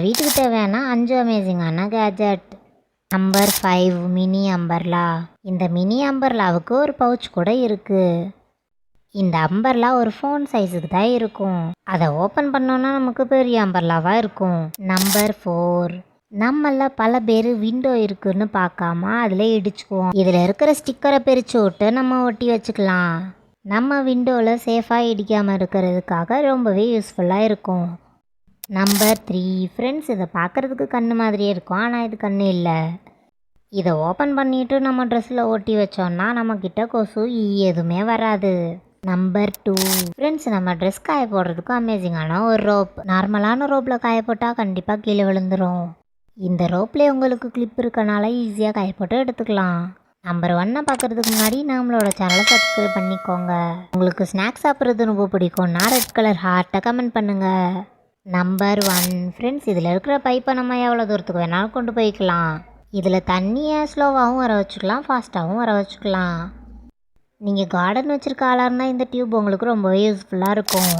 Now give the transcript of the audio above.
வீட்டுக்கு தேவையான 5 அமேசிங்கான கேஜெட். Number 5 mini umbrella. இந்த மினி அம்பர்லாவுக்கு ஒரு பவுச் கூட இருக்குது. இந்த அம்பர்லா ஒரு ஃபோன் சைஸுக்கு தான் இருக்கும். அதை ஓப்பன் பண்ணோன்னா நமக்கு பெரிய அம்பர்லாவாக இருக்கும். நம்பர் 4 நம்மள பல பேர் விண்டோ இருக்குன்னு பார்க்காம அதில் இடிச்சுக்குவோம். இதில் இருக்கிற ஸ்டிக்கரை பிரித்து விட்டு நம்ம ஒட்டி வச்சுக்கலாம். நம்ம விண்டோவில் சேஃபாக இடிக்காமல் இருக்கிறதுக்காக ரொம்பவே யூஸ்ஃபுல்லாக இருக்கும். நம்பர் 3 ஃப்ரெண்ட்ஸ், இதை பார்க்குறதுக்கு கண்ணு மாதிரியே இருக்கும், ஆனால் இது கண்ணு இல்லை. இதை ஓப்பன் பண்ணிவிட்டு நம்ம ட்ரெஸ்ஸில் ஒட்டி வச்சோன்னா நம்மக்கிட்ட கொசு எதுவுமே வராது. நம்பர் 2 ஃப்ரெண்ட்ஸ், நம்ம ட்ரெஸ் காய போடுறதுக்கு அமேசிங்கான ஒரு ரோப். நார்மலான ரோப்பில் காய போட்டால் கண்டிப்பாக கீழே விழுந்துடும். இந்த ரோப்லேயே உங்களுக்கு கிளிப் இருக்கனால ஈஸியாக காய போட்டு எடுத்துக்கலாம். நம்பர் 1 பார்க்குறதுக்கு முன்னாடி நம்மளோட சேனலை சப்ஸ்கிரைப் பண்ணிக்கோங்க. உங்களுக்கு ஸ்நாக்ஸ் சாப்பிட்றது ரொம்ப பிடிக்கும்னா ரெட் கலர் ஹார்ட்டை கமெண்ட் பண்ணுங்கள். நம்பர் 1 ஃப்ரெண்ட்ஸ், இதில் இருக்கிற பைப்பை நம்ம எவ்வளோ தூரத்துக்கு வேணாலும் கொண்டு போய்க்கலாம். இதில் தண்ணியை ஸ்லோவாகவும் வர வச்சுக்கலாம், ஃபாஸ்ட்டாகவும் வர வச்சுக்கலாம். நீங்கள் கார்டன் வச்சுருக்க ஆளாக இருந்தால் இந்த டியூப் உங்களுக்கு ரொம்பவே யூஸ்ஃபுல்லாக இருக்கும்.